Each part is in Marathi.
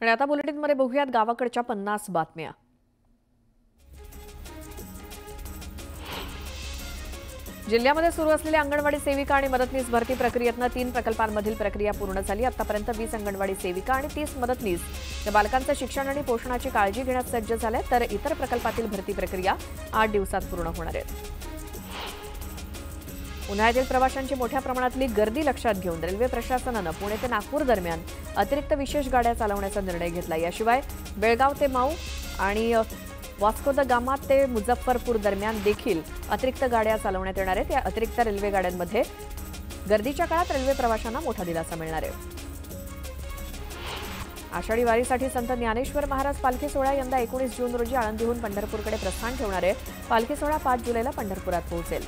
आणि आता बुलेटिनमध्ये बघूयात गावाकडच्या 50 बातम्या। जिल्ह्यामध्ये सुरू असलेल्या अंगणवाडी सेविका आणि मदतनीस भरती प्रक्रियेतनं 3 प्रकल्पांमधील प्रक्रिया पूर्ण झाली। आतापर्यंत 20 अंगणवाडी सेविका आणि 30 मदतनीस या बालकांचं शिक्षण आणि पोषणाची काळजी घेण्यास सज्ज झाले, तर इतर प्रकल्पातील भरती प्रक्रिया 8 दिवसात पूर्ण होणार आहे। उन्हाळ्यातील प्रवाशांची मोठ्या प्रमाणातली गर्दी लक्षात घेऊन रेल्वे प्रशासनानं पुणे ते नागपूर दरम्यान अतिरिक्त विशेष गाड्या चालवण्याचा निर्णय घेतला। याशिवाय बेळगाव ते माऊ आणि वास्को द गामा ते मुझफ्फरपूर दरम्यान देखील अतिरिक्त गाड्या चालवण्यात येणार आहेत। या अतिरिक्त रेल्वे गाड्यांमध्ये गर्दीच्या काळात रेल्वे प्रवाशांना मोठा दिलासा मिळणार आहे। आषाढी वारीसाठी संत ज्ञानेश्वर महाराज पालखी सोहळा यंदा 19 जून रोजी आळंदीहून पंढरपूरकडे प्रस्थान ठेवणार आहे। पालखी सोहळा 5 जुलैला पंढरपुरात पोहोचेल।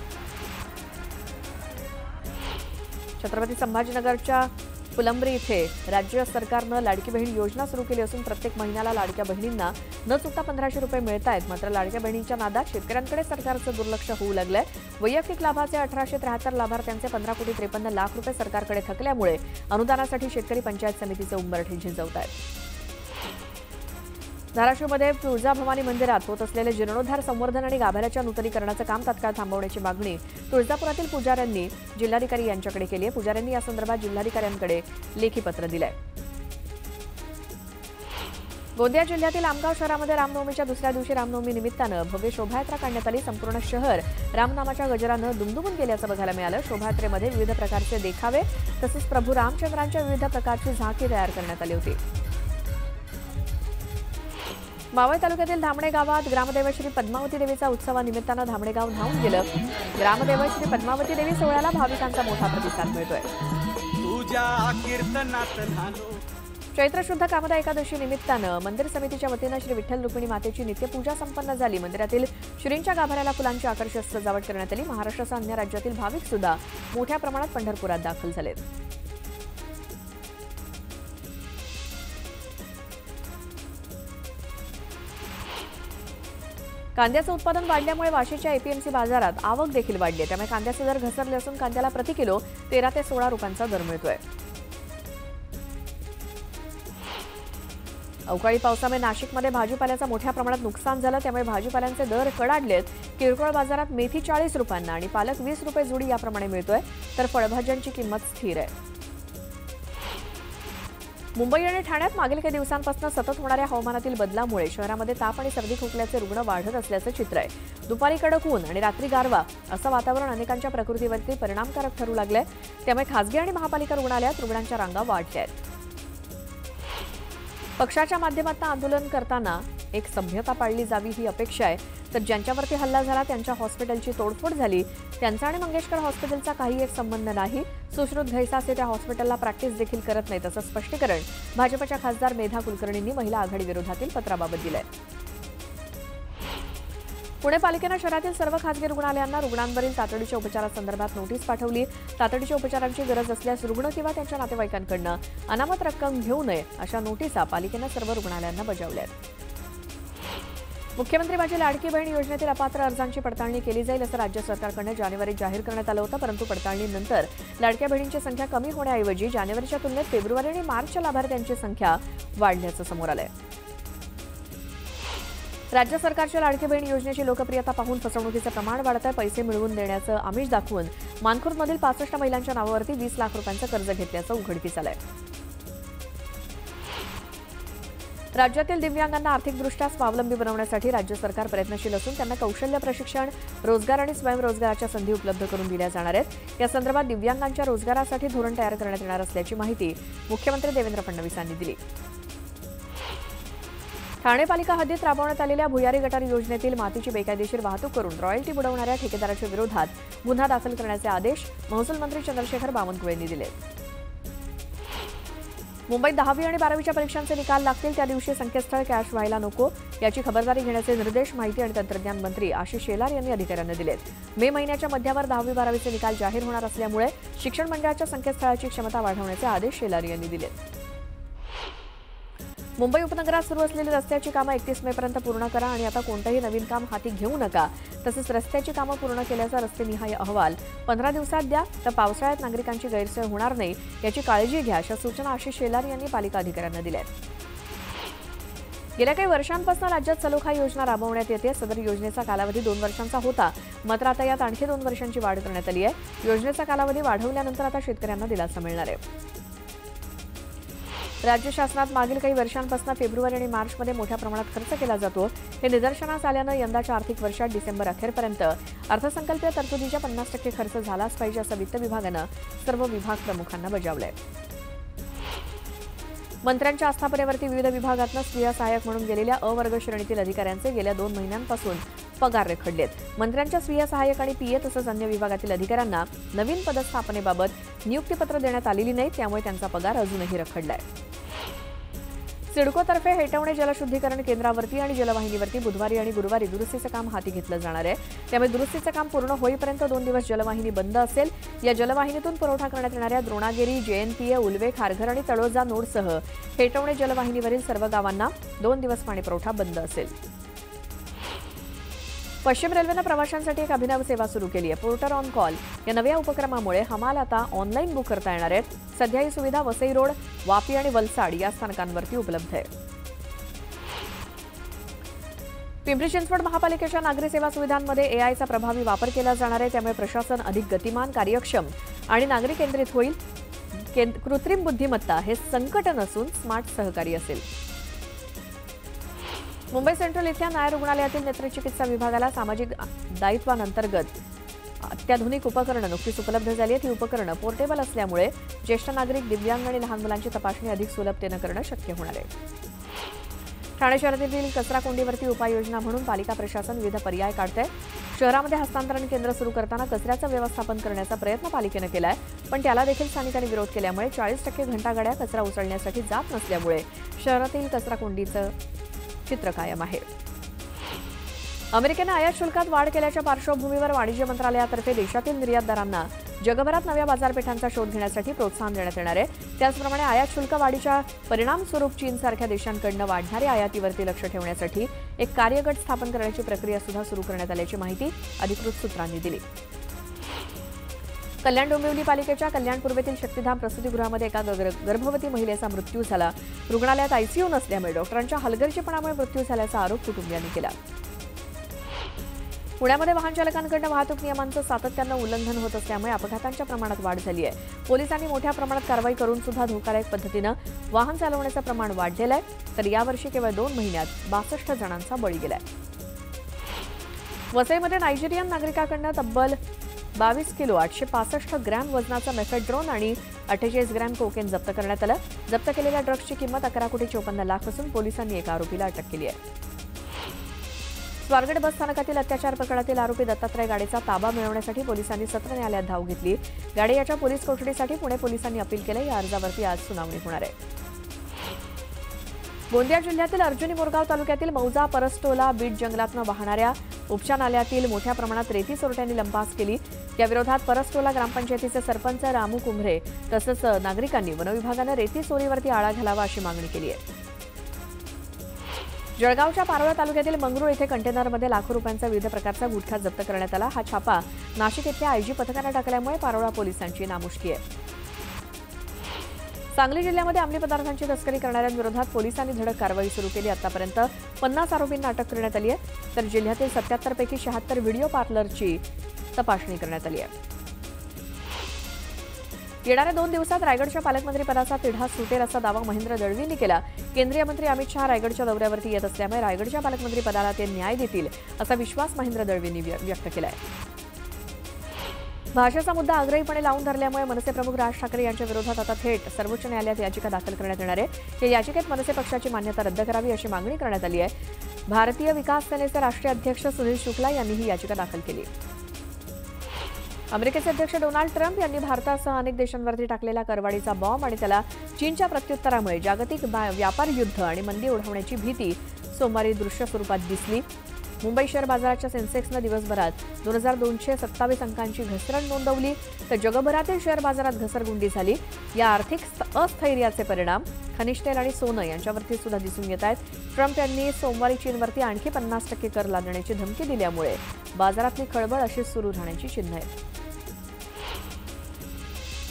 छत्रपती संभाजीनगरच्या फुलंब्री इथे राज्य सरकारनं लाडकी बहीण योजना सुरू केली असून प्रत्येक महिन्याला लाडक्या बहिणींना न चुकता 1500 रुपये मिळतायत। मात्र लाडक्या बहिणींच्या नादात शेतकऱ्यांकडे सरकारचं दुर्लक्ष होऊ लागलंय। वैयक्तिक लाभाचे 1873 लाभार्थ्यांचे 15,53 लाख रुपये सरकारकडे थकल्यामुळे अनुदानासाठी शेतकरी पंचायत समितीचे उंबरठे झिंजवतायत। धाराशिवमध्ये तुळजाभवानी मंदिरात होत असलेले जीर्णोद्धार, संवर्धन आणि गाभाऱ्याच्या नूतनीकरणाचं काम तात्काळ थांबवण्याची मागणी तुळजापुरातील पुजाऱ्यांनी जिल्हाधिकारी यांच्याकडे केली आहे। पुजाऱ्यांनी या संदर्भात जिल्हाधिकाऱ्यांकडे लेखी पत्र दिलंय। गोंदिया जिल्ह्यातील आमगाव शहरामध्ये रामनवमीच्या दुसऱ्या दिवशी रामनवमी निमित्तानं भव्य शोभायात्रा काढण्यात आली। संपूर्ण शहर रामनामाच्या गजरानं दुमदुमून गेल्याचं बघायला मिळालं। शोभायात्रेमध्ये विविध प्रकारचे देखावे तसंच प्रभू रामचंद्रांच्या विविध प्रकारची झाकी तयार करण्यात आली होती। मावळ तालुक्यातील धामणे गावात ग्रामदेव श्री पद्मावती देवीचा उत्सवानिमित्तानं धामणे गाव धावून गेलं। ग्रामदेव श्री पद्मावती देवी सोहळ्याला भाविकांचा मोठा प्रतिसाद मिळतोय। चैत्र शुद्ध कामदा एकादशी निमित्तानं मंदिर समितीच्या वतीनं श्री विठ्ठल रुक्मिणी मातेची नित्यपूजा संपन्न झाली। मंदिरातील श्रींच्या गाभाऱ्याला फुलांची आकर्षक सजावट करण्यात आली। महाराष्ट्रासह अन्य राज्यातील भाविक सुद्धा मोठ्या प्रमाणात पंढरपुरात दाखल झालेत। कांद्याचं उत्पादन वाढल्यामुळे वाशीच्या एपीएमसी बाजारात आवक देखील वाढली आहे। त्यामुळे कांद्याचे दर घसरले असून कांद्याला प्रति किलो 13 ते 16 रुपयांचा दर मिळतोय। अवकाळी पावसामुळे नाशिकमध्ये भाजीपाल्याचं मोठ्या प्रमाणात नुकसान झालं। त्यामुळे भाजीपाल्यांचे दर कडाडलेत। किरकोळ बाजारात मेथी 40 रुपयांना आणि पालक 20 रुपये जुडी याप्रमाणे मिळतोय, तर फळभाज्यांची किंमत स्थिर आहे। मुंबई आणि ठाण्यात मागील काही दिवसांपासून सतत होणाऱ्या हवामानातील बदलामुळे शहरामध्ये ताप आणि सर्दी खोकल्याचे रुग्ण वाढत असल्याचं चित्र आहे। दुपारी कडक ऊन आणि रात्री गारवा असं वातावरण अनेकांच्या प्रकृतीवरती परिणामकारक ठरू लागलंय। त्यामुळे खासगी आणि महापालिका रुग्णालयात रुग्णांच्या रांगा वाढल्या आहेत। पक्षाच्या माध्यमातून आंदोलन करताना एक सभ्यता पाळली जावी ही अपेक्षा आहे, तर ज्यांच्यावरती हल्ला झाला त्यांच्या हॉस्पिटलची तोडफोड झाली त्यांचा आणि मंगेशकर हॉस्पिटलचा काही एक संबंध नाही। सुश्रुत घैसासे त्या हॉस्पिटलला प्रॅक्टिस देखील करत नाहीत असं स्पष्टीकरण भाजपच्या खासदार मेधा कुलकर्णींनी महिला आघाडी विरोधातील पत्राबाबत दिलंय। पुणे पालिकेनं शहरातील सर्व खासगी रुग्णालयांना रुग्णांवरील तातडीच्या उपचारासंदर्भात नोटीस पाठवली। तातडीच्या उपचारांची गरज असल्यास रुग्ण किंवा त्यांच्या नातेवाईकांकडून अनामत रक्कम घेऊ नये अशा नोटिसा पालिकेनं सर्व रुग्णालयांना बजावल्या आहेत। मुख्यमंत्री माझी लाडकी बहीण योजनेतील अपात्र अर्जांची पडताळणी केली जाईल असं राज्य सरकारकडून जानेवारीत जाहीर करण्यात आलं होतं, परंतु पडताळणीनंतर लाडक्या बहिणींची संख्या कमी होण्याऐवजी जानेवारीच्या तुलनेत फेब्रुवारी आणि मार्चच्या लाभार्थ्यांची संख्या वाढल्याचं समोर आलंय। राज्य सरकारच्या लाडकी बहीण योजनेची लोकप्रियता पाहून फसवणुकीचं प्रमाण वाढत आहे। पैसे मिळवून देण्याचं आमिष दाखवून मानखुर्दमधील 65 महिलांच्या नावावरती 20 लाख रुपयांचं कर्ज घेतल्याचं उघडकीस आलंय। राज्यातील दिव्यांगांना आर्थिकदृष्ट्या स्वावलंबी बनवण्यासाठी राज्य सरकार प्रयत्नशील असून त्यांना कौशल्य प्रशिक्षण, रोजगार आणि स्वयंरोजगाराच्या संधी उपलब्ध करून दिल्या जाणार आहेत। या संदर्भात दिव्यांगांच्या रोजगारासाठी धोरण तयार करण्यात येणार असल्याची माहिती मुख्यमंत्री देवेंद्र फडणवीस यांनी दिली। ठाणे पालिका हद्दीत राबवण्यात आलेल्या भुयारी गटार योजनेतील मातीची बेकायदेशीर वाहतूक करून रॉयल्टी बुडवणाऱ्या ठेकेदाराच्या विरोधात गुन्हा दाखल करण्याचे आदेश महसूल मंत्री चंद्रशेखर बावनकुळे यांनी दिले। मुंबईत 10वी आणि 12वीच्या परीक्षांचे निकाल लागतील त्या दिवशी संकेतस्थळ कॅश व्हायला नको याची खबरदारी घेण्याचे निर्देश माहिती आणि तंत्रज्ञान मंत्री आशिष शेलार यांनी अधिकाऱ्यांना दिलेत। मे महिन्याच्या मध्यावर 10वी 12वीचे निकाल जाहीर होणार असल्यामुळे शिक्षण मंडळाच्या संकेतस्थळाची क्षमता वाढवण्याचे आदेश शेलार यांनी दिलेत। मुंबई उपनगरात सुरू असलेली रस्त्याची कामं 31 मेपर्यंत पूर्ण करा आणि आता कोणतेही नवीन काम हाती घेऊ नका। तसेच रस्त्याची कामं पूर्ण केल्याचा रस्तेनिहाय अहवाल 15 दिवसात द्या, तर पावसाळ्यात नागरिकांची गैरसोय होणार नाही याची काळजी घ्या अशा सूचना आशिष शेलार यांनी पालिका अधिकाऱ्यांना दिल्या आहेत। गेल्या काही वर्षांपासून राज्यात सलोखा योजना राबवण्यात येते। सदर योजनेचा कालावधी 2 वर्षांचा होता, मात्र आता यात आणखी 2 वर्षांची वाढ करण्यात आली आहे। योजनेचा कालावधी वाढवल्यानंतर आता शेतकऱ्यांना दिलासा मिळणार आहे। राज्य शासनात मागील काही वर्षांपासून फेब्रुवारी आणि मार्चमध्ये मोठ्या प्रमाणात खर्च केला जातो। हे निदर्शनास आल्यानं यंदाच्या आर्थिक वर्षात डिसेंबर अखेरपर्यंत अर्थसंकल्पीय तरतुदीच्या 50% खर्च झालाच पाहिजे असं वित्त विभागानं सर्व विभाग प्रमुखांना बजावलंय। मंत्र्यांच्या आस्थापनेवरती विविध विभागातनं स्वीय सहाय्यक म्हणून गेलेल्या अवर्ग श्रेणीतील अधिकाऱ्यांचे गेल्या 2 महिन्यांपासून पगार रेखडलेत। मंत्र्यांच्या स्वीय सहाय्यक आणि पीए तसंच अन्य विभागातील अधिकाऱ्यांना नवीन पदस्थापनेबाबत नियुक्तीपत्र देण्यात आलेली नाही, त्यामुळे त्यांचा पगार अजूनही रखडलाय। सिडकोतर्फे हेटवणे जलशुद्धीकरण केंद्रावरती आणि जलवाहिनीवरती बुधवारी आणि गुरुवारी दुरुस्तीचं काम हाती घेतलं जाणार आहे। त्यामुळे दुरुस्तीचं काम पूर्ण होईपर्यंत 2 दिवस जलवाहिनी बंद असेल। या जलवाहिनीतून पुरवठा करण्यात येणाऱ्या द्रोणागिरी, जेएनपीए, उल्वे, खारघर आणि तळोजा नोडसह हेटवणे जलवाहिनीवरील सर्व गावांना 2 दिवस पाणीपुरवठा बंद असेल। पश्चिम रेल्वेनं प्रवाशांसाठी एक अभिनव सेवा सुरू केली आहे। पोर्टर ऑन कॉल या नव्या उपक्रमामुळे हमाल आता ऑनलाईन बुक करता येणार आहेत। सध्या ही सुविधा वसई रोड, वापी आणि वलसाड या स्थानकांवरती उपलब्ध आहे। पिंपरी चिंचवड महापालिकेच्या नागरी सेवा सुविधांमध्ये एआयचा प्रभावी वापर केला जाणार आहे। त्यामुळे प्रशासन अधिक गतिमान, कार्यक्षम आणि नागरिक केंद्रित होईल। कृत्रिम बुद्धिमत्ता हे संकट नसून स्मार्ट सहकारी असेल। मुंबई सेंट्रल इथल्या न्याय रुग्णालयातील नेत्रचिकित्सा विभागाला सामाजिक दायित्वांतर्गत अत्याधुनिक उपकरणं नुकतीच उपलब्ध झाली आहेत। ही उपकरणं पोर्टेबल असल्यामुळे ज्येष्ठ नागरिक, दिव्यांग आणि लहान मुलांची तपासणी अधिक सुलभतेनं करणं शक्य होणार आहे। ठाणे शहरातील कचरा कोंडीवरती उपाययोजना म्हणून पालिका प्रशासन विविध पर्याय काढतंय। शहरामध्ये हस्तांतरण केंद्र सुरू करताना कचऱ्याचं व्यवस्थापन करण्याचा प्रयत्न पालिकेनं केलाय, पण त्याला देखील स्थानिकांनी विरोध केल्यामुळे 40% घंटागाड्या कचरा उचलण्यासाठी जात नसल्यामुळे शहरातील कचरा कोंडीचं चित्र कायम आहे। अमेरिकेनं आयात शुल्कात वाढ केल्याच्या पार्श्वभूमीवर वाणिज्य मंत्रालयातर्फे देशातील निर्यातदारांना जगभरात नव्या बाजारपेठांचा शोध घेण्यासाठी प्रोत्साहन देण्यात येणार आहे। त्याचप्रमाणे आयात शुल्क वाढीच्या परिणामस्वरूप चीनसारख्या देशांकडून वाढणाऱ्या आयातीवरती लक्ष ठेवण्यासाठी एक कार्यगट स्थापन करण्याची प्रक्रिया सुद्धा सुरू करण्यात आल्याची माहिती अधिकृत सूत्रांनी दिली। कल्याण डोंबिवली पालिकेच्या कल्याण पूर्वेतील शक्तिधाम प्रसूतीगृहामध्ये एका गर्भवती महिलेचा मृत्यू झाला। रुग्णालयात आयसीयू नसल्यामुळे डॉक्टरांच्या हलगर्जीपणामुळे मृत्यू झाल्याचा आरोप कुटुंबियांनी केला। पुण्यामध्ये वाहन चालकांकडून वाहतूक नियमांचं सातत्यानं उल्लंघन होत असल्यामुळे अपघातांच्या प्रमाणात वाढ झाली आहे। पोलिसांनी मोठ्या प्रमाणात कारवाई करून सुद्धा धोकादायक पद्धतीनं वाहन चालवण्याचं प्रमाण वाढलेलं आहे। तर यावर्षी केवळ 2 महिन्यात 62 जणांचा बळी गेलाय। वसईमध्ये नायजेरियन नागरिकाकडून तब्बल 22 किलो 865 ग्रॅम वजनाचा मेफेड्रोन आणि 48 ग्रॅम कोकेन जप्त करण्यात आलं। जप्त केलेल्या ड्रग्सची किंमत 11,54 लाख असून पोलिसांनी एका आरोपीला अटक केली आहे। स्वारगेट बस स्थानकातील अत्याचार प्रकरणातील आरोपी दत्तात्रय गाडेचा ताबा मिळवण्यासाठी पोलिसांनी सत्र न्यायालयात धाव घेतली। गाडे याच्या पोलीस कोठडीसाठी पुणे पोलिसांनी अपील केलं। या अर्जावरती आज सुनावणी होणार आहे। गोंदिया जिल्ह्यातील अर्जुनी मोरगाव तालुक्यातील मौजा परसटोला बीट जंगलातनं वाहणाऱ्या उपसा नाल्यातील मोठ्या प्रमाणात रेती चोरट्यांनी लंपास केली। या विरोधात परसटोला ग्रामपंचायतीचे सरपंच रामू कुंभरे तसंच नागरिकांनी वनविभागानं रेती चोरीवरती आळा घालावा अशी मागणी केली आहे। जळगावच्या पारोळा तालुक्यातील मंगरूळ येथे कंटेनरमध्ये लाखो रुपयांचा विविध प्रकारचा गुटखा जप्त करण्यात आला। हा छापा नाशिक येथल्या आयजी पथकानं टाकल्यामुळे पारोळा पोलिसांची नामुष्की आहे। सांगली जिल्ह्यामध्ये अंमली पदार्थांची तस्करी करणाऱ्यांविरोधात पोलिसांनी धडक कारवाई सुरू केली। आतापर्यंत 50 आरोपींना अटक करण्यात आली आहे। तर जिल्ह्यातील 77 पैकी 76 व्हिडिओ पार्लरची तपासणी करण्यात आली आहे। येणाऱ्या 2 दिवसात रायगडच्या पालकमंत्री पदाचा तिढा सुटेल असा दावा महेंद्र दळवींनी केला। केंद्रीय मंत्री अमित शहा रायगडच्या दौऱ्यावरती येत असल्यामुळे रायगडच्या पालकमंत्री पदाला ते न्याय देतील असा विश्वास महेंद्र दळवींनी व्यक्त केला आहे। भाषेचा मुद्दा आग्रहीपणे लावून धरल्यामुळे मनसे प्रमुख राज ठाकरे यांच्या विरोधात आता थेट सर्वोच्च न्यायालयात याचिका दाखल करण्यात येणार आहे। या याचिकेत मनसे पक्षाची मान्यता रद्द करावी अशी मागणी करण्यात आली आहे। भारतीय विकास सेनेचे राष्ट्रीय अध्यक्ष सुनील शुक्ला यांनी ही याचिका दाखल केली। अमेरिकेचे अध्यक्ष डोनाल्ड ट्रम्प यांनी भारतासह अनेक देशांवरती टाकलेला करवाढीचा बॉम्ब आणि त्याला चीनच्या प्रत्युत्तरामुळे जागतिक व्यापार युद्ध आणि मंदी ओढवण्याची भीती सोमवारी दृश्य स्वरूपात दिसली। मुंबई शेअर बाजाराच्या सेन्सेक्सनं दिवसभरात 2227 अंकांची घसरण नोंदवली, तर जगभरातील शेअर बाजारात घसरगुंडी झाली। या आर्थिक अस्थैर्याचे परिणाम खनिज तेल आणि सोनं यांच्यावरती सुद्धा दिसून येत आहेत। ट्रम्प यांनी सोमवारी चीनवरती आणखी 50% कर लादण्याची धमकी दिल्यामुळे बाजारातली खळबळ अशीच सुरू राहण्याची चिन्ह आहेत।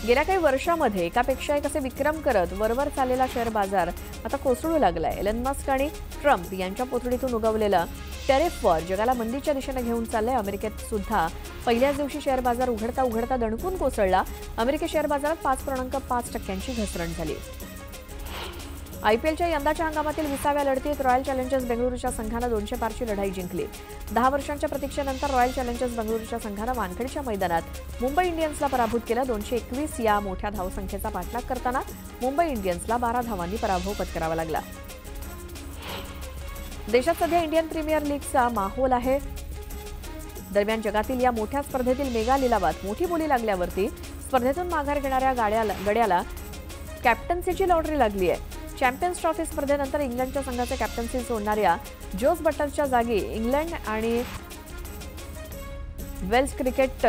गेल्या काही वर्षांमध्ये एकापेक्षा एक असे विक्रम करत वरवर चाललेला शेअर बाजार आता कोसळू लागलाय. एलन मस्क आणि ट्रम्प यांच्या पोथडीतून उगवलेलं टॅरिफ वॉर जगाला मंदीच्या दिशेने घेऊन चाललंय. अमेरिकेत सुद्धा पहिल्याच दिवशी शेअर बाजार उघडता उघडता दणकून कोसळला. अमेरिकी शेअर बाजारात 5.5% घसरण झाली. आयपीएलच्या यंदाच्या हंगामातील 20व्या लढतीत रॉयल चॅलेंजर्स बेंगळुरूच्या संघानं 200 पारची लढाई जिंकली. 10 वर्षांच्या प्रतीक्षेनंतर रॉयल चॅलेंजर्स बेंगळुरूच्या संघानं वानखेडेच्या मैदानात मुंबई इंडियन्सला पराभूत केलं. 221 या मोठ्या धावसंख्येचा पाठलाग करताना मुंबई इंडियन्सला 12 धावांनी पराभव पत्करावा लागला. देशात सध्या इंडियन प्रीमियर लीगचा माहोल आहे. दरम्यान जगातील या मोठ्या स्पर्धेतील मेगा लिलावात मोठी बोली लागल्यावरती स्पर्धेतून माघार घेणाऱ्या गड्याला कॅप्टन्सीची लॉटरी लागली आहे. चॅम्पियन्स ट्रॉफी स्पर्धेनंतर इंग्लंडच्या संघाचे कॅप्टन्सी सोडणाऱ्या जोस बटलरच्या जागी इंग्लंड आणि वेल्स क्रिकेट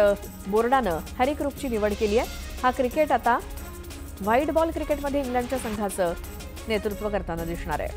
बोर्डानं हॅरी क्रूकची निवड केली आहे. हा क्रिकेट आता व्हाईट बॉल क्रिकेटमध्ये इंग्लंडच्या संघाचं नेतृत्व करताना दिसणार आहे.